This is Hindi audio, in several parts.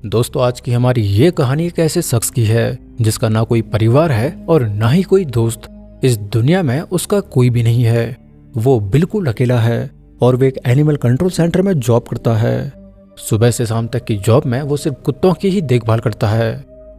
दोस्तों, आज की हमारी ये कहानी एक ऐसे शख्स की है जिसका ना कोई परिवार है और ना ही कोई दोस्त। इस दुनिया में उसका कोई भी नहीं है। वो बिल्कुल अकेला है और वो एक एनिमल कंट्रोल सेंटर में जॉब करता है। सुबह से शाम तक की जॉब में वो सिर्फ कुत्तों की ही देखभाल करता है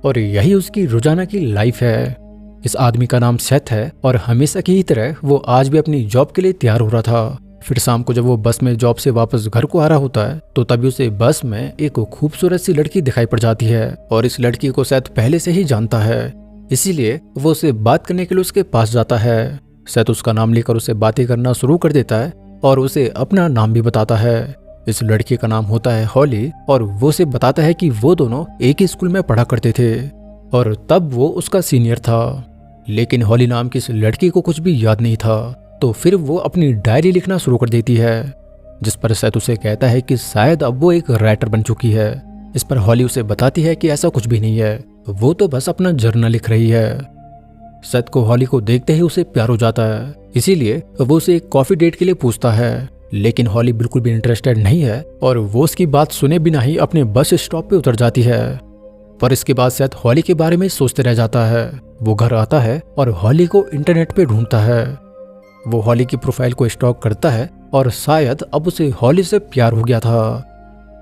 और यही उसकी रोजाना की लाइफ है। इस आदमी का नाम सेथ है और हमेशा की ही तरह वो आज भी अपनी जॉब के लिए तैयार हो रहा था। फिर शाम को जब वो बस में जॉब से वापस घर को आ रहा होता है तो तभी उसे बस में एक खूबसूरत सी लड़की दिखाई पड़ जाती है और इस लड़की को सेथ पहले से ही जानता है, इसीलिए वो उसे बात करने के लिए उसके पास जाता है। सेथ उसका नाम लेकर उसे बातें करना शुरू कर देता है और उसे अपना नाम भी बताता है। इस लड़की का नाम होता है हॉली और वो उसे बताता है कि वो दोनों एक ही स्कूल में पढ़ा करते थे और तब वो उसका सीनियर था। लेकिन हॉली नाम की इस लड़की को कुछ भी याद नहीं था, तो फिर वो अपनी डायरी लिखना शुरू कर देती है, जिस पर सेथ उसे कहता है कि शायद अब वो एक राइटर बन चुकी है। इस पर हॉली उसे बताती है कि ऐसा कुछ भी नहीं है, वो तो बस अपना जर्नल लिख रही है। सेथ को हॉली को देखते ही उसे प्यार हो जाता है, इसीलिए वो उसे एक कॉफी डेट के लिए पूछता है। लेकिन हॉली बिल्कुल भी इंटरेस्टेड नहीं है और वो उसकी बात सुने बिना ही अपने बस स्टॉप पे उतर जाती है। पर इसके बाद सेथ हॉली के बारे में सोचते रह जाता है। वो घर आता है और हॉली को इंटरनेट पे ढूंढता है। वो हॉली की प्रोफाइल को स्टॉक करता है और शायद अब उसे हॉली से प्यार हो गया था।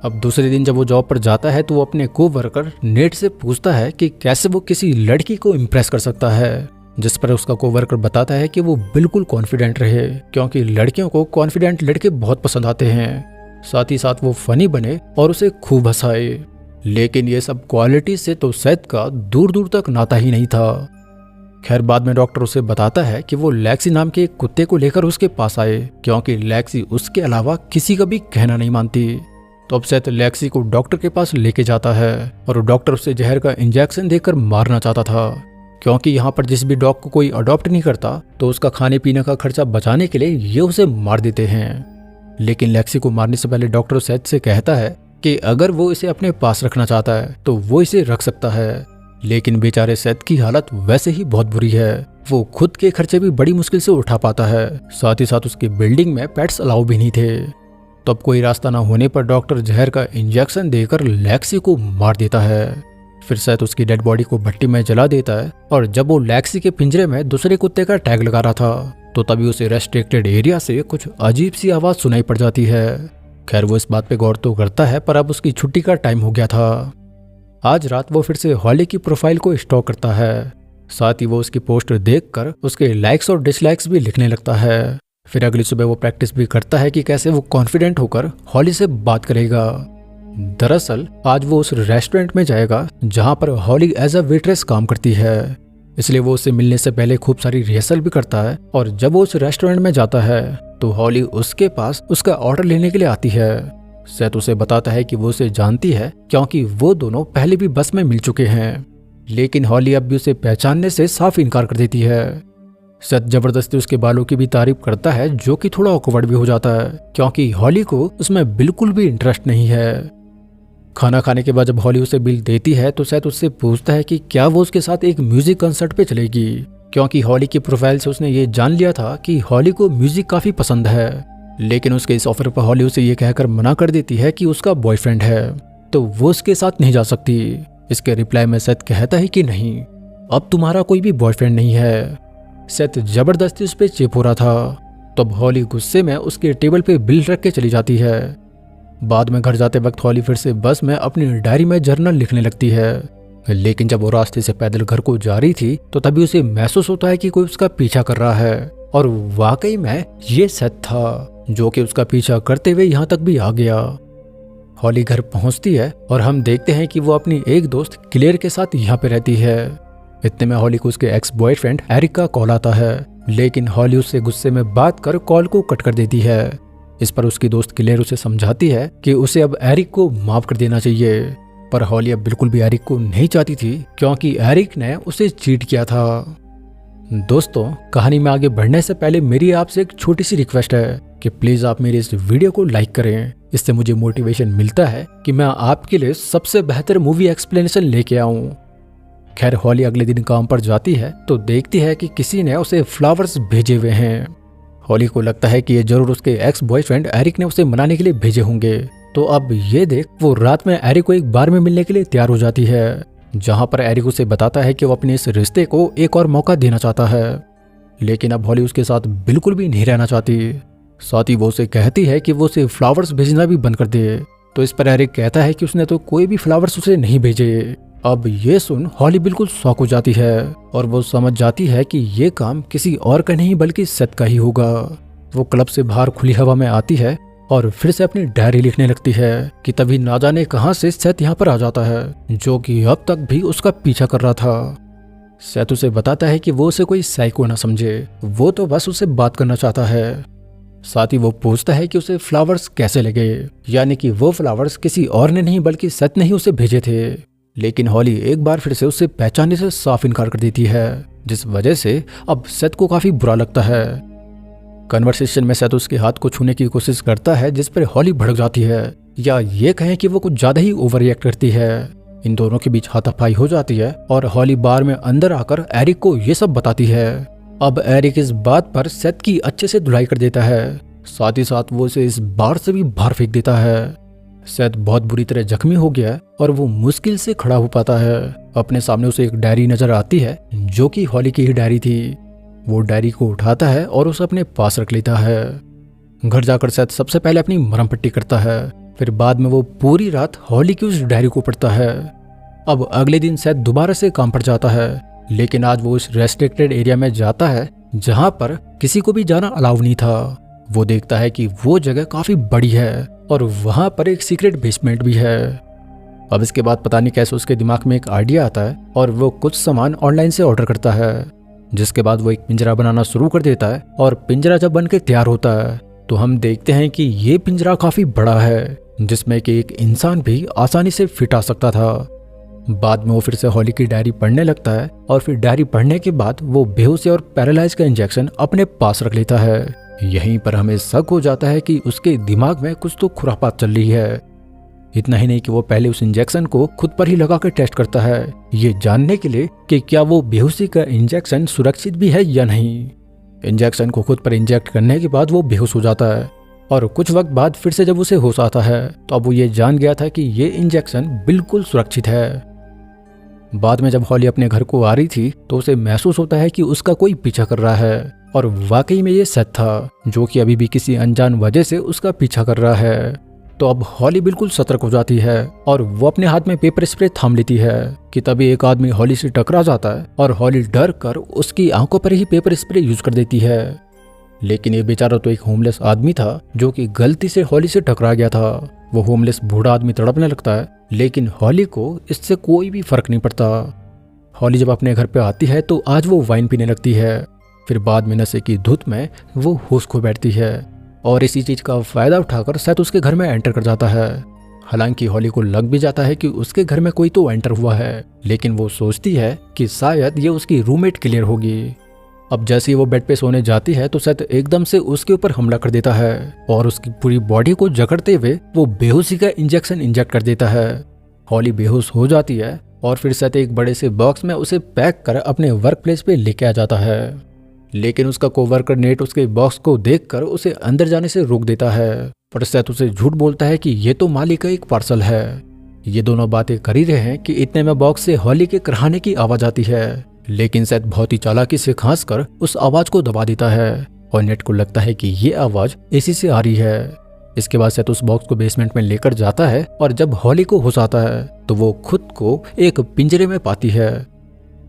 अब दूसरे दिन जब वो जॉब पर जाता है तो वो अपने कोवर्कर नेट से पूछता है कि कैसे वो किसी लड़की को इम्प्रेस कर सकता है, जिस पर उसका कोवर्कर बताता है कि वो बिल्कुल कॉन्फिडेंट रहे, क्योंकि लड़कियों को कॉन्फिडेंट लड़के बहुत पसंद आते हैं। साथ ही साथ वो फनी बने और उसे खूब हंसाए। लेकिन ये सब क्वालिटी से तो सेथ का दूर दूर तक नाता ही नहीं था। खैर, बाद में डॉक्टर उसे बताता है कि वो लेक्सी नाम के एक कुत्ते को लेकर उसके पास आए, क्योंकि लेक्सी उसके अलावा किसी का भी कहना नहीं मानती। तो अब सेथ लेक्सी को डॉक्टर के पास लेके जाता है और डॉक्टर उसे जहर का इंजेक्शन देकर मारना चाहता था, क्योंकि यहाँ पर जिस भी डॉग को कोई अडॉप्ट नहीं करता तो उसका खाने पीने का खर्चा बचाने के लिए ये उसे मार देते हैं। लेकिन लेक्सी को मारने से पहले डॉक्टर सेथ से कहता है कि अगर वो इसे अपने पास रखना चाहता है तो वो इसे रख सकता है। लेकिन बेचारे सेथ की हालत वैसे ही बहुत बुरी है। वो खुद के खर्चे भी बड़ी मुश्किल से उठा पाता है, साथ ही साथ उसकी बिल्डिंग में पेट्स अलाउ भी नहीं थे। तो अब कोई रास्ता ना होने पर डॉक्टर जहर का इंजेक्शन देकर लेक्सी को मार देता है। फिर सेथ उसकी डेड बॉडी को भट्टी में जला देता है और जब वो लेक्सी के पिंजरे में दूसरे कुत्ते का टैग लगा रहा था तो तभी उसे रेस्ट्रिक्टेड एरिया से कुछ अजीब सी आवाज सुनाई पड़ जाती है। खैर, वो इस बात पे गौर तो करता है, पर अब उसकी छुट्टी का टाइम हो गया था। आज रात वो फिर से हॉली की प्रोफाइल को स्टॉक करता है। साथ ही वो उसकी पोस्ट देखकर उसके लाइक्स और डिसलाइक्स भी लिखने लगता है। फिर अगली सुबह वो प्रैक्टिस भी करता है कि कैसे वो कॉन्फिडेंट होकर हॉली से बात करेगा। दरअसल आज वो उस रेस्टोरेंट में जाएगा जहां पर हॉली एज अ वेट्रेस काम करती है, इसलिए वो उससे मिलने से पहले खूब सारी रिहर्सल भी करता है। और जब वो उस रेस्टोरेंट में जाता है तो हॉली उसके पास उसका ऑर्डर लेने के लिए आती है। सेथ उसे बताता है कि वो उसे जानती है, क्योंकि वो दोनों पहले भी बस में मिल चुके हैं। लेकिन हॉली अब भी उसे पहचानने से साफ इनकार कर देती है। सेथ जबरदस्ती उसके बालों की भी तारीफ करता है, जो कि थोड़ा ऑकवर्ड भी हो जाता है, क्योंकि हॉली को उसमें बिल्कुल भी इंटरेस्ट नहीं है। खाना खाने के बाद जब हॉली उसे बिल देती है तो सेथ उससे पूछता है कि क्या वो उसके साथ एक म्यूजिक कंसर्ट पे चलेगी, क्योंकि हॉली की प्रोफाइल से उसने ये जान लिया था कि हॉली को म्यूजिक काफी पसंद है। लेकिन उसके इस ऑफर पर हॉली उसे ये कहकर मना कर देती है कि उसका बॉयफ्रेंड है, तो वो उसके साथ नहीं जा सकती। इसके रिप्लाई में सेथ कहता है कि नहीं, अब तुम्हारा कोई भी बॉयफ्रेंड नहीं है। सेथ जबरदस्ती उस पर चिप हो रहा था। तब हॉली गुस्से में उसके टेबल पे बिल रख के चली जाती है। बाद में घर जाते वक्त हॉली फिर से बस में अपनी डायरी में जर्नल लिखने लगती है। लेकिन जब वो रास्ते से पैदल घर को जा रही थी तो तभी उसे महसूस होता है कि कोई उसका पीछा कर रहा है, और वाकई में ये सेथ था जो कि उसका पीछा करते हुए यहाँ तक भी आ गया। हॉली घर पहुंचती है और हम देखते हैं कि वो अपनी एक दोस्त क्लेयर के साथ यहाँ पे रहती है। इतने में हॉली को उसके एक्स बॉयफ्रेंड एरिक का कॉल आता है, लेकिन हॉली उससे गुस्से में बात कर कॉल को कट कर देती है। इस पर उसकी दोस्त क्लेयर उसे समझाती है कि उसे अब एरिक को माफ कर देना चाहिए, पर हॉली अब बिल्कुल भी एरिक को नहीं चाहती थी, क्योंकि एरिक ने उसे चीट किया था। दोस्तों, कहानी में आगे बढ़ने से पहले मेरी आपसे एक छोटी सी रिक्वेस्ट है कि प्लीज आप मेरे इस वीडियो को लाइक करें। इससे मुझे मोटिवेशन मिलता है कि मैं आपके लिए सबसे बेहतर मूवी एक्सप्लेनेशन लेके आऊं। खैर, हॉली अगले दिन काम पर जाती है तो देखती है कि किसी ने उसे फ्लावर्स भेजे हुए हैं। हॉली को लगता है कि ये जरूर उसके एक्स बॉयफ्रेंड एरिक ने उसे मनाने के लिए भेजे होंगे, तो अब ये देख वो रात में एरिक को एक बार में मिलने के लिए तैयार हो जाती है, जहां पर एरिक उसे बताता है कि वो अपने इस रिश्ते को एक और मौका देना चाहता है। लेकिन अब हॉली उसके साथ बिल्कुल भी नहीं रहना चाहती। साथ ही वो उसे कहती है कि वो उसे फ्लावर्स भेजना भी बंद कर दे। तो इस पर एरिक कहता है कि उसने तो कोई भी फ्लावर्स उसे नहीं भेजे। अब ये सुन हॉली बिल्कुल शॉक हो जाती है और वो समझ जाती है कि ये काम किसी और का नहीं बल्कि सेथ का ही होगा। वो क्लब से बाहर खुली हवा में आती है और फिर से अपनी डायरी लिखने लगती है कि तभी ना जाने कहां से सेथ यहाँ पर आ जाता है, जो कि अब तक भी उसका पीछा कर रहा था। सेथ उसे बताता है कि वो उसे कोई साइको ना समझे, वो तो बस उसे बात करना चाहता है। साथ ही वो पूछता है कि उसे फ्लावर्स कैसे लगे, यानी कि वो फ्लावर्स किसी और ने नहीं बल्कि सेथ ने ही उसे भेजे थे। लेकिन हॉली एक बार फिर से उसे पहचानने से साफ इनकार कर देती है, जिस वजह से अब सेथ को काफी बुरा लगता है। कन्वर्सेशन में सेथ उसके हाथ को छूने की कोशिश करता है, जिस पर हॉली भड़क जाती है, या ये कहें कि वो कुछ ज्यादा ही ओवर रिएक्ट करती है। इन दोनों के बीच हाथापाई हो जाती है और हॉली बार में अंदर आकर एरिक को ये सब बताती है। अब एरिक इस बात पर सेथ की अच्छे से धुलाई कर देता है, साथ ही साथ वो उसे इस बार से भी बाहर फेंक देता है। सेथ बहुत बुरी तरह जख्मी हो गया और वो मुश्किल से खड़ा हो पाता है। अपने सामने उसे एक डायरी नजर आती है, जो कि हॉली की ही डायरी थी। वो डायरी को उठाता है और उसे अपने पास रख लेता है। घर जाकर सेथ सबसे पहले अपनी मरहम पट्टी करता है, फिर बाद में वो पूरी रात हॉली की उस डायरी को पढ़ता है। अब अगले दिन सेथ दोबारा से काम पर जाता है, लेकिन आज वो उस रेस्ट्रिक्टेड एरिया में जाता है जहां पर किसी को भी जाना अलाउ नहीं था। वो देखता है कि वो जगह काफी बड़ी है और वहां पर एक सीक्रेट बेसमेंट भी है। अब इसके बाद पता नहीं कैसे उसके दिमाग में एक आइडिया आता है और वो कुछ सामान ऑनलाइन से ऑर्डर करता है, जिसके बाद वो एक पिंजरा बनाना शुरू कर देता है। और पिंजरा जब बनके तैयार होता है तो हम देखते हैं कि ये पिंजरा काफी बड़ा है, जिसमें कि एक इंसान भी आसानी से फिट आ सकता था। बाद में वो फिर से हॉली की डायरी पढ़ने लगता है और फिर डायरी पढ़ने के बाद वो बेहोशी और पैरालाइज का इंजेक्शन अपने पास रख लेता है। यहीं पर हमें शक हो जाता है कि उसके दिमाग में कुछ तो खुरापात चल रही है। इतना ही नहीं कि वो पहले उस इंजेक्शन को खुद पर ही लगा कर टेस्ट करता है, ये जानने के लिए कि क्या वो बेहोशी का इंजेक्शन सुरक्षित भी है या नहीं। इंजेक्शन को खुद पर इंजेक्ट करने के बाद वो बेहोश हो जाता है और कुछ वक्त बाद फिर से जब उसे होश आता है तो अब वो ये जान गया था कि ये इंजेक्शन बिल्कुल सुरक्षित है। बाद में जब हॉली अपने घर को आ रही थी तो उसे महसूस होता है कि उसका कोई पीछा कर रहा है, और वाकई में ये सेथ था, जो कि अभी भी किसी अनजान वजह से उसका पीछा कर रहा है। तो अब हॉली बिल्कुल सतर्क हो जाती है और वो अपने हाथ में पेपर स्प्रे थाम लेती है कि तभी एक आदमी हॉली से टकरा जाता है और हॉली डर कर उसकी आंखों पर ही पेपर स्प्रे यूज कर देती है। लेकिन ये बेचारा तो एक होमलेस आदमी था, जो कि गलती से हॉली से टकरा गया था। वो होमलेस बूढ़ा आदमी तड़पने लगता है, लेकिन हॉली को इससे कोई भी फर्क नहीं पड़ता। हॉली जब अपने घर पे आती है तो आज वो वाइन पीने लगती है, फिर बाद में नशे की धुत में वो होश खो बैठती है और इसी चीज का फायदा उठाकर सेथ उसके घर में एंटर कर जाता है। हालांकि हॉली को लग भी जाता है कि उसके घर में कोई तो एंटर हुआ है, लेकिन वो सोचती है कि शायद ये उसकी रूममेट क्लियर होगी। अब जैसे ही वो बेड पे सोने जाती है तो सेथ एकदम से उसके ऊपर हमला कर देता है और उसकी पूरी बॉडी को जकड़ते हुए वो बेहोशी का इंजेक्शन इंजेक्ट कर देता है। हॉली बेहोश हो जाती है और फिर सेथ एक बड़े से बॉक्स में उसे पैक कर अपने वर्क प्लेस पे लेके आ जाता है। लेकिन उसका कोवर्कर नेट उसके बॉक्स को देखकर उसे अंदर जाने से रोक देता है, पर सेथ उसे झूठ बोलता है कि ये तो मालिक का एक पार्सल है। ये दोनों बातें कर ही रहे हैं कि इतने में बॉक्स से हॉली के कराहने की आवाज आती है, लेकिन सेथ बहुत ही चालाकी से खांस कर उस आवाज को दबा देता है और नेट को लगता है कि ये आवाज इसी से आ रही है। इसके बाद सेथ उस बॉक्स को बेसमेंट में लेकर जाता है और जब हॉली को होश आता है तो वो खुद को एक पिंजरे में पाती है।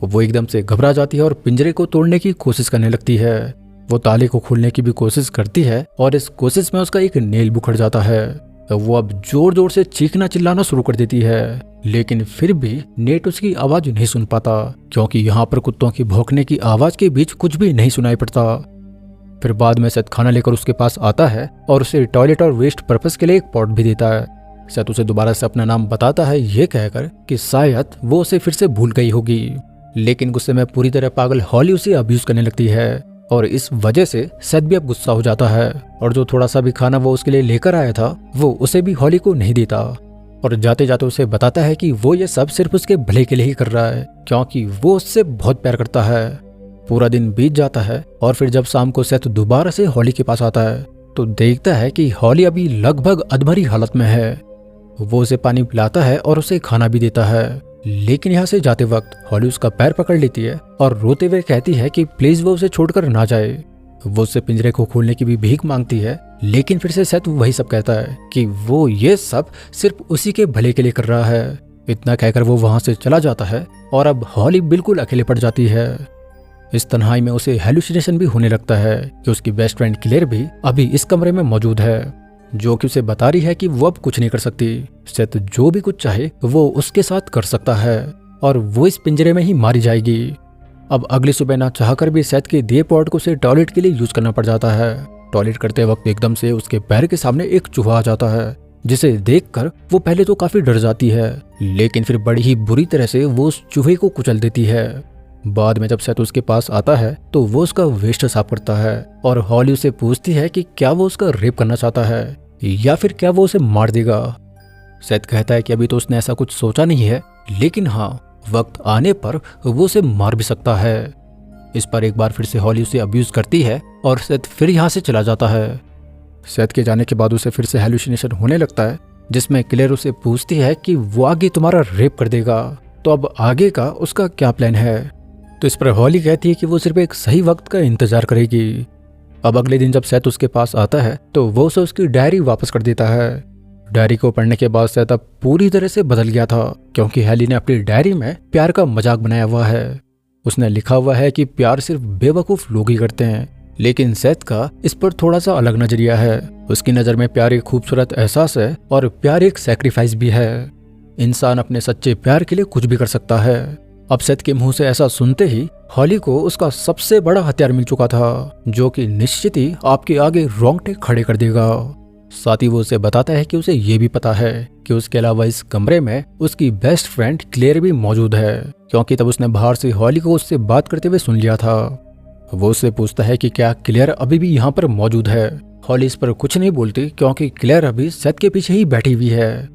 वो एकदम से घबरा जाती है और पिंजरे को तोड़ने की कोशिश करने लगती है। वो ताले को खोलने की भी कोशिश करती है और इस कोशिश में उसका एक नेल बुखड़ जाता है। वो अब जोर जोर से चीखना चिल्लाना शुरू कर देती है, लेकिन फिर भी नेट उसकी आवाज नहीं सुन पाता, क्योंकि यहाँ पर कुत्तों की भौंकने की आवाज के बीच कुछ भी नहीं सुनाई पड़ता। फिर बाद में सेथ खाना लेकर उसके पास आता है और उसे टॉयलेट और वेस्ट पर्पस के लिए एक पॉट भी देता है। सेथ उसे दोबारा से अपना नाम बताता है, ये कहकर कि शायद वो उसे फिर से भूल गई होगी। लेकिन गुस्से में पूरी तरह पागल हॉली उसे अब्यूज करने लगती है और इस वजह से सेथ भी अब गुस्सा हो जाता है और जो थोड़ा सा भी खाना वो उसके लिए लेकर आया था वो उसे भी हॉली को नहीं देता और जाते जाते उसे बताता है कि वो ये सब सिर्फ उसके भले के लिए ही कर रहा है, क्योंकि वो उससे बहुत प्यार करता है। पूरा दिन बीत जाता है और फिर जब शाम को सेथ दोबारा से हॉली के पास आता है तो देखता है कि हॉली अभी लगभग अधमरी हालत में है। वो उसे पानी पिलाता है और उसे खाना भी देता है, लेकिन यहाँ से जाते वक्त हॉली उसका पैर पकड़ लेती है और रोते हुए कहती है कि प्लीज वो उसे छोड़कर ना जाए। वो उससे पिंजरे को खोलने की भी भीख मांगती है, लेकिन फिर से सेथ वही सब कहता है कि वो ये सब सिर्फ उसी के भले के लिए कर रहा है। इतना कहकर वो वहां से चला जाता है और अब हॉली बिल्कुल अकेले पड़ जाती है। इस तन्हाई में उसे हेलुसिनेशन भी होने लगता है कि उसकी बेस्ट फ्रेंड क्लेयर भी अभी इस कमरे में मौजूद है, जो कि उसे बता रही है कि वो अब कुछ नहीं कर सकती। सेथ जो भी कुछ चाहे वो उसके साथ कर सकता है और वो इस पिंजरे में ही मारी जाएगी। अब अगली सुबह ना चाहकर भी सेथ के दिए पॉट को उसे टॉयलेट के लिए यूज करना पड़ जाता है। टॉयलेट करते वक्त एकदम से उसके पैर के सामने एक चूहा आ जाता है, जिसे देखकर वो पहले तो काफी डर जाती है, लेकिन फिर बड़ी ही बुरी तरह से वो उस चूहे को कुचल देती है। बाद में जब सेथ उसके पास आता है तो वो उसका वेस्ट साफ करता है और हॉली उसे पूछती है कि क्या वो उसका रेप करना चाहता है या फिर क्या वो उसे मार देगा। सेथ कहता है कि अभी तो उसने ऐसा कुछ सोचा नहीं है, लेकिन हाँ, वक्त आने पर वो उसे मार भी सकता है। इस पर एक बार फिर से हॉली उसे अब्यूज करती है और सेथ फिर यहाँ से चला जाता है। सेथ के जाने के बाद उसे फिर से हेलुसिनेशन होने लगता है, जिसमें क्लेयर उसे पूछती है कि वो आगे तुम्हारा रेप कर देगा, तो अब आगे का उसका क्या प्लान है। तो इस पर हॉली कहती है कि वो सिर्फ एक सही वक्त का इंतजार करेगी। अब अगले दिन जब सेथ उसके पास आता है तो वो उसे उसकी डायरी वापस कर देता है। डायरी को पढ़ने के बाद सेथ अब पूरी तरह से बदल गया था, क्योंकि हैली ने अपनी डायरी में प्यार का मजाक बनाया हुआ है। उसने लिखा हुआ है कि प्यार सिर्फ बेवकूफ लोग ही करते हैं, लेकिन सेथ का इस पर थोड़ा सा अलग नजरिया है। उसकी नजर में प्यार एक खूबसूरत एहसास है और प्यार एक सैक्रिफाइस भी है। इंसान अपने सच्चे प्यार के लिए कुछ भी कर सकता है। अब सेथ के मुंह से ऐसा सुनते ही हॉली को उसका सबसे बड़ा हथियार मिल चुका था, जो कि निश्चित ही आपके आगे रोंगटे खड़े कर देगा। साथ ही वो उसे बताता है कि उसे ये भी पता है कि उसके अलावा इस कमरे में उसकी बेस्ट फ्रेंड क्लेयर भी मौजूद है, क्योंकि तब उसने बाहर से हॉली को उससे बात करते हुए सुन लिया था। वो उससे पूछता है कि क्या क्लेयर अभी भी यहाँ पर मौजूद है। हॉली इस पर कुछ नहीं बोलती, क्योंकि क्लेयर अभी सेथ के पीछे ही बैठी हुई है।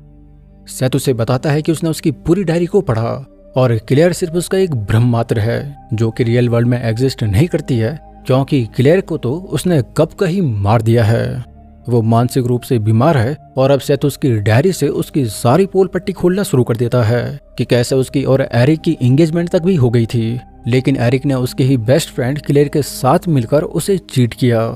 सेथ उसे बताता है कि उसने उसकी पूरी डायरी को पढ़ा और क्लेयर सिर्फ उसका एक भ्रम मात्र है, जो कि रियल वर्ल्ड में एग्जिस्ट नहीं करती है, क्योंकि क्लेयर को तो उसने कब का ही मार दिया है। वो मानसिक रूप से बीमार है और अब सेथ उसकी डायरी से उसकी सारी पोल पट्टी खोलना शुरू कर देता है कि कैसे उसकी और एरिक की एंगेजमेंट तक भी हो गई थी, लेकिन एरिक ने उसके ही बेस्ट फ्रेंड क्लेयर के साथ मिलकर उसे चीट किया।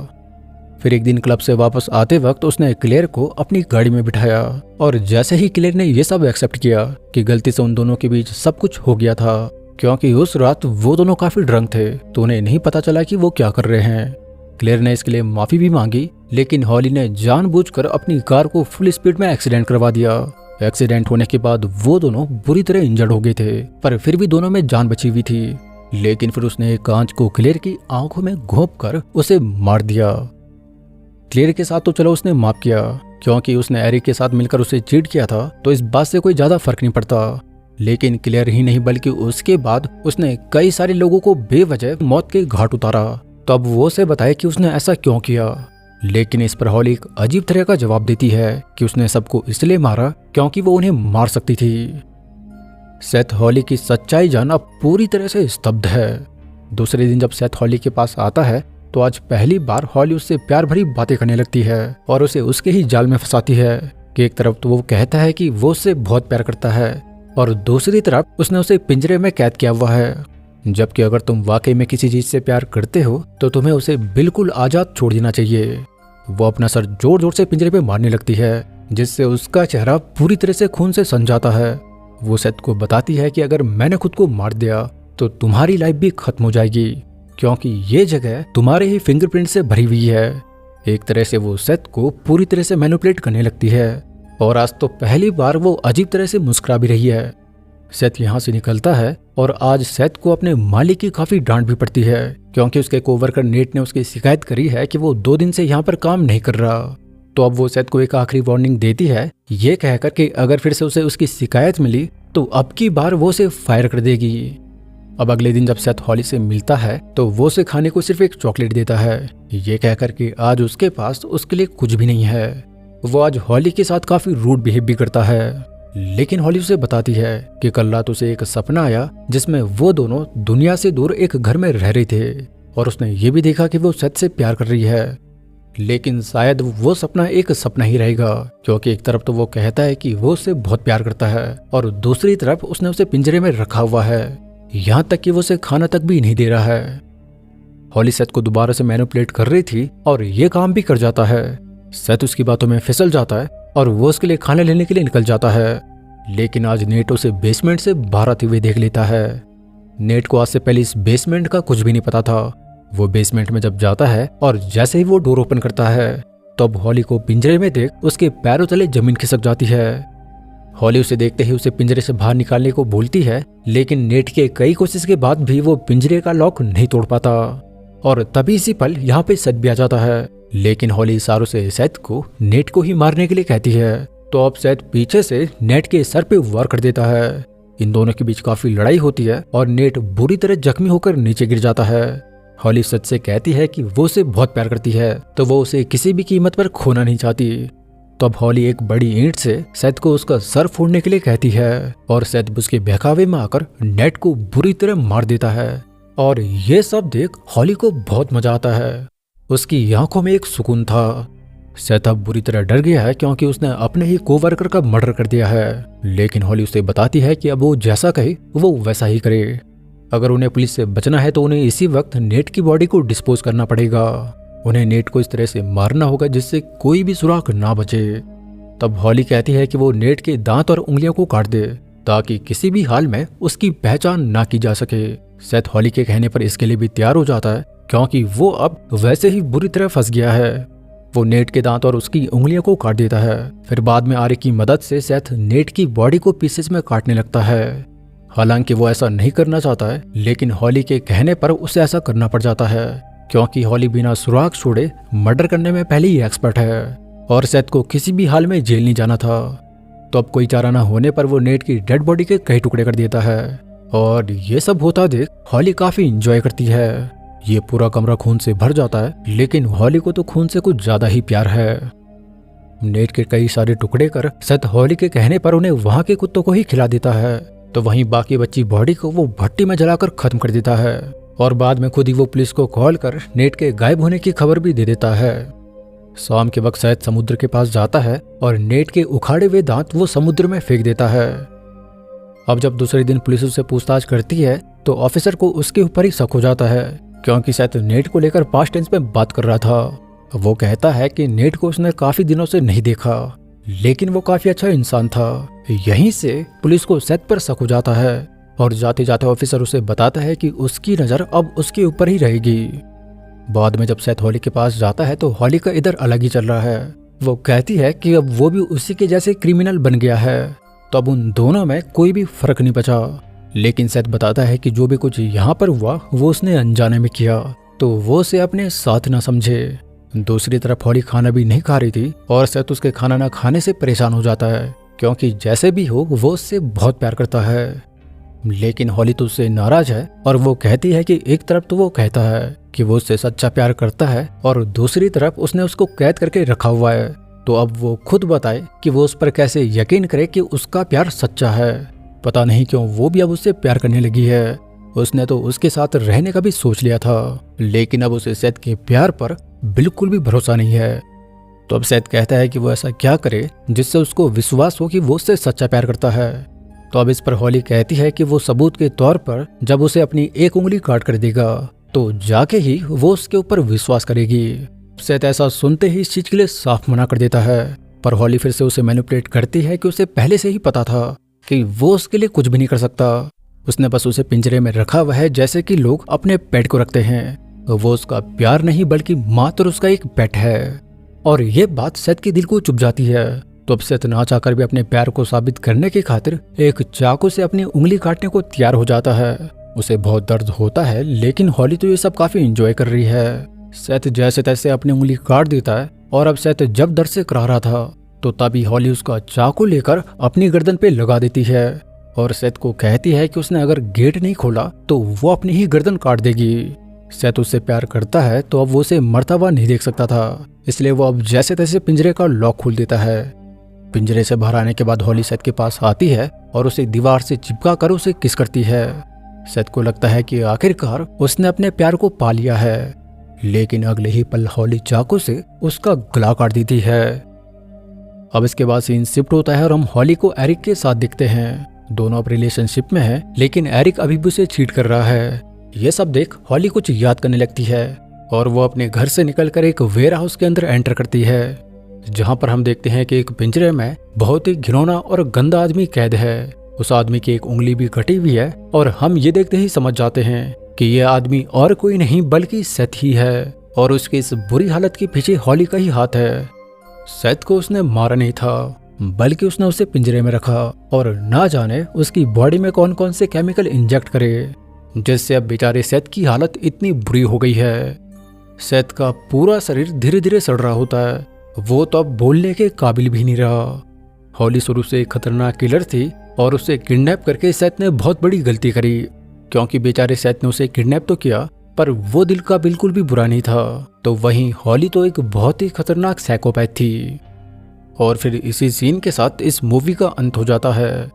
फिर एक दिन क्लब से वापस आते वक्त उसने क्लेयर को अपनी गाड़ी में बिठाया और जैसे ही क्लेयर ने यह सब एक्सेप्ट किया कि गलती से उन दोनों के बीच सब कुछ हो गया था, क्योंकि उस रात वो दोनों काफी ड्रंक थे, तो उन्हें नहीं पता चला कि वो क्या कर रहे हैं। क्लेयर ने इसके लिए माफी भी मांगी, लेकिन हॉली ने जानबूझकर अपनी कार को फुल स्पीड में एक्सीडेंट करवा दिया। एक्सीडेंट होने के बाद वो दोनों बुरी तरह इंजर्ड हो गए थे, पर फिर भी दोनों में जान बची हुई थी। लेकिन फिर उसने एक कांच को क्लेयर की आंखों में घोंप कर उसे मार दिया। क्लेयर के साथ तो चलो उसने माफ किया, क्योंकि उसने एरिक के साथ मिलकर उसे चीट किया था, तो इस बात से कोई ज्यादा फर्क नहीं पड़ता। लेकिन क्लेयर ही नहीं बल्कि उसके बाद उसने कई सारे लोगों को बेवजह मौत के घाट उतारा। तो अब वो उसे बताए कि उसने ऐसा क्यों किया, लेकिन इस पर हॉली एक अजीब तरह का जवाब देती है कि उसने सबको इसलिए मारा क्योंकि वो उन्हें मार सकती थी। सेथ हॉली की सच्चाई जानना पूरी तरह से स्तब्ध है। दूसरे दिन जब सेथ हॉली के पास आता है तो आज पहली बार हॉली उससे प्यार भरी बातें करने लगती है और उसे उसके ही जाल में फंसाती है कि एक तरफ तो वो कहता है कि वो उससे बहुत प्यार करता है और दूसरी तरफ उसने उसे पिंजरे में कैद किया हुआ है, जबकि अगर तुम वाकई में किसी चीज से प्यार करते हो तो तुम्हें उसे बिल्कुल आजाद छोड़ देना चाहिए। वो अपना सर जोर जोर से पिंजरे पे मारने लगती है, जिससे उसका चेहरा पूरी तरह से खून से सन जाता है। वो सेथ को बताती है कि अगर मैंने खुद को मार दिया तो तुम्हारी लाइफ भी खत्म हो जाएगी, क्योंकि ये जगह तुम्हारे ही फिंगरप्रिंट से भरी हुई है। एक तरह से वो सेथ को पूरी तरह से मैनिपुलेट करने लगती है और आज तो पहली बार वो अजीब तरह से मुस्कुरा भी रही है। सेथ यहाँ से निकलता है और आज सेथ को अपने मालिक की काफी डांट भी पड़ती है, क्योंकि उसके कोवर्कर नेट ने उसकी शिकायत करी है कि वो 2 दिन से यहाँ पर काम नहीं कर रहा। तो अब वो सेथ को एक आखिरी वार्निंग देती है, ये कहकर कि अगर फिर से उसे उसकी शिकायत मिली तो अब की बार वो उसे फायर कर देगी। अब अगले दिन जब सेथ हॉली से मिलता है तो वो उसे खाने को सिर्फ एक चॉकलेट देता है, ये कहकर कि आज उसके पास उसके लिए कुछ भी नहीं है। वो आज हॉली के साथ काफी रूड बिहेव भी करता है, लेकिन हॉली उसे बताती है कि कल रात उसे एक सपना आया जिसमें वो दोनों दुनिया से दूर एक घर में रह रहे थे और उसने ये भी देखा कि वो सेथ से प्यार कर रही है। लेकिन शायद वो सपना एक सपना ही रहेगा, क्योंकि एक तरफ तो वो कहता है कि वो उससे बहुत प्यार करता है और दूसरी तरफ उसने उसे पिंजरे में रखा हुआ है, यहाँ तक कि वो उसे खाना तक भी नहीं दे रहा है। हॉली सेथ को दोबारा से मैनिपुलेट कर रही थी और ये काम भी कर जाता है। सेथ उसकी बातों में फिसल जाता है और वो उसके लिए खाना लेने के लिए निकल जाता है। लेकिन आज नेट उसे बेसमेंट से बाहर आते हुए देख लेता है। नेट को आज से पहले इस बेसमेंट का कुछ भी नहीं पता था। वो बेसमेंट में जब जाता है और जैसे ही वो डोर ओपन करता है तब हॉली को पिंजरे में देख उसके पैरों तले जमीन खिसक जाती है। हॉली उसे देखते ही उसे पिंजरे से बाहर निकालने को बोलती है, लेकिन नेट के कई कोशिश के बाद भी वो पिंजरे का लॉक नहीं तोड़ पाता और तभी इसी पल यहाँ पे सेथ भी आ जाता है। लेकिन हॉली इशारों से सेथ को नेट को ही मारने के लिए कहती है, तो अब सेथ पीछे से नेट के सर पे वार कर देता है। इन दोनों के बीच काफी लड़ाई होती है और नेट बुरी तरह जख्मी होकर नीचे गिर जाता है। हॉली सेथ से कहती है कि वो उसे बहुत प्यार करती है, तो वो उसे किसी भी कीमत पर खोना नहीं चाहती। तब हॉली एक बड़ी ईंट से सेथ को उसका सर फोड़ने के लिए कहती है और सेथ उसके बहकावे में आकर नेट को बुरी तरह मार देता है। और ये सब देख हॉली को बहुत मजा आता है। उसकी आंखों में एक सुकून था। सेथ अब बुरी तरह डर गया है क्योंकि उसने अपने ही कोवर्कर का मर्डर कर दिया है, लेकिन हॉली उसे बताती है कि अब वो जैसा कहे वो वैसा ही करे। अगर उन्हें पुलिस से बचना है तो उन्हें इसी वक्त नेट की बॉडी को डिस्पोज करना पड़ेगा। उन्हें नेट को इस तरह से मारना होगा जिससे कोई भी सुराग ना बचे। तब हॉली कहती है कि वो नेट के दांत और उंगलियों को काट दे ताकि किसी भी हाल में उसकी पहचान ना की जा सके। सेथ हॉली के कहने पर इसके लिए भी तैयार हो जाता है क्योंकि वो अब वैसे ही बुरी तरह फंस गया है। वो नेट के दांत और उसकी उंगलियों को काट देता है। फिर बाद में आरे की मदद से सेथ नेट की बॉडी को पीसेस में काटने लगता है। हालांकि वो ऐसा नहीं करना चाहता है, लेकिन हॉली के कहने पर उसे ऐसा करना पड़ जाता है क्योंकि हॉली बिना सुराग छोड़े मर्डर करने में पहले ही एक्सपर्ट है और सेथ को किसी भी हाल में जेल नहीं जाना था। तो अब कोई चारा न होने पर वो नेट की डेड बॉडी के कई टुकड़े कर देता है और ये सब होता देख हॉली काफी इंजॉय करती है। ये पूरा कमरा खून से भर जाता है, लेकिन हॉली को तो खून से कुछ ज्यादा ही प्यार है। नेट के कई सारे टुकड़े कर सेथ हॉली के कहने पर उन्हें वहां के कुत्तों को ही खिला देता है, तो वहीं बाकी बची बॉडी को वो भट्टी में जलाकर खत्म कर देता है और बाद में खुद ही वो पुलिस को कॉल कर नेट के गायब होने की खबर भी दे देता है। शाम के वक्त सेथ समुद्र के पास जाता है और नेट के उखाड़े हुए दांत वो समुद्र में फेंक देता है। अब जब दूसरे दिन पुलिस उससे पूछताछ करती है तो ऑफिसर को उसके ऊपर ही शक हो जाता है क्योंकि सेथ नेट को लेकर पास्ट टेंस में बात कर रहा था। वो कहता है कि नेट को उसने काफी दिनों से नहीं देखा, लेकिन वो काफी अच्छा इंसान था। यहीं से पुलिस को सेथ पर शक हो जाता है और जाते जाते ऑफिसर उसे बताता है कि उसकी नजर अब उसके ऊपर ही रहेगी। बाद में जब सेथ हॉली के पास जाता है तो हॉली का इधर अलग ही चल रहा है। वो कहती है कि अब वो भी उसी के जैसे क्रिमिनल बन गया है, तो अब उन दोनों में कोई भी फर्क नहीं बचा। लेकिन सेथ बताता है कि जो भी कुछ यहाँ पर हुआ वो उसने अनजाने में किया, तो वो उसे अपने साथ ना समझे। दूसरी तरफ हॉली खाना भी नहीं खा रही थी और सेथ उसके खाना ना खाने से परेशान हो जाता है क्योंकि जैसे भी हो वो उससे बहुत प्यार करता है। लेकिन हॉली तो उससे नाराज है और वो कहती है कि एक तरफ तो वो कहता है कि वो उससे सच्चा प्यार करता है और दूसरी तरफ उसने उसको कैद करके रखा हुआ है, तो अब वो खुद बताए कि वो उस पर कैसे यकीन करे कि उसका प्यार सच्चा है। पता नहीं क्यों वो भी अब उससे प्यार करने लगी है। उसने तो उसके साथ रहने का भी सोच लिया था, लेकिन अब उसे सेथ के प्यार पर बिल्कुल भी भरोसा नहीं है। तो अब सेथ कहता है कि वो ऐसा क्या करे जिससे उसको विश्वास हो कि वो उससे सच्चा प्यार करता है। तो अब इस पर हॉली कहती है कि वो सबूत के तौर पर जब उसे अपनी एक उंगली काट कर देगा तो जाके ही वो उसके ऊपर विश्वास करेगी। सेथ ऐसा सुनते ही इस चीज के लिए साफ मना कर देता है, पर हॉली फिर से उसे मैनिपुलेट करती है कि उसे पहले से ही पता था कि वो उसके लिए कुछ भी नहीं कर सकता। उसने बस उसे पिंजरे में रखा हुआ है जैसे कि लोग अपने पेट को रखते हैं। वो उसका प्यार नहीं बल्कि मात्र उसका एक पेट है। और ये बात सेथ के दिल को चुभ जाती है। तो अब सेथ ना चाहकर भी अपने प्यार को साबित करने की खातिर एक चाकू से अपनी उंगली काटने को तैयार हो जाता है। उसे बहुत दर्द होता है, लेकिन हॉली तो ये सब काफी एंजॉय कर रही है। सेथ जैसे तैसे अपनी उंगली काट देता है और अब सेथ जब दर्द से कराह रहा था तो तभी हॉली उसका चाकू लेकर अपनी गर्दन पे लगा देती है और सेथ को कहती है कि उसने अगर गेट नहीं खोला तो वो अपनी ही गर्दन काट देगी। सेथ उससे प्यार करता है तो अब वो उसे मरता हुआ नहीं देख सकता था, इसलिए वो अब जैसे तैसे पिंजरे का लॉक खोल देता है। पिंजरे से बाहर आने के बाद हॉली सेथ के पास आती है और उसे दीवार से चिपका कर उसे किस करती है। सेथ को लगता है कि आखिरकार उसने अपने प्यार को पा लिया है, लेकिन अगले ही पल हॉली चाकू से उसका गला काट देती है। अब इसके बाद सीन शिफ्ट होता है और हम हॉली को एरिक के साथ दिखते हैं। दोनों अब रिलेशनशिप में हैं, लेकिन एरिक अभी भी उसे चीट कर रहा है। ये सब देख हॉली कुछ याद करने लगती है और वो अपने घर से निकलकर एक वेयर हाउस के अंदर एंटर करती है, जहां पर हम देखते हैं कि एक पिंजरे में बहुत ही घिनौना और गंदा आदमी कैद है। उस आदमी की एक उंगली भी कटी हुई है और हम ये देखते ही समझ जाते हैं कि यह आदमी और कोई नहीं बल्कि सेथ ही है और उसकी इस बुरी हालत के पीछे हॉली का ही हाथ है। सेथ को उसने मारा नहीं था, बल्कि उसने उसे पिंजरे में रखा और ना जाने उसकी बॉडी में कौन कौन से केमिकल इंजेक्ट करे, जिससे अब बेचारे सेथ की हालत इतनी बुरी हो गई है। सेथ का पूरा शरीर धीरे धीरे सड़ रहा होता है, वो तो अब बोलने के काबिल भी नहीं रहा। हॉली शुरू से एक खतरनाक किलर थी और उसे किडनैप करके सेथ ने बहुत बड़ी गलती करी, क्योंकि बेचारे सेथ ने उसे किडनैप तो किया पर वो दिल का बिल्कुल भी बुरा नहीं था। तो वहीं हॉली तो एक बहुत ही खतरनाक साइकोपैथ थी। और फिर इसी सीन के साथ इस मूवी का अंत हो जाता है।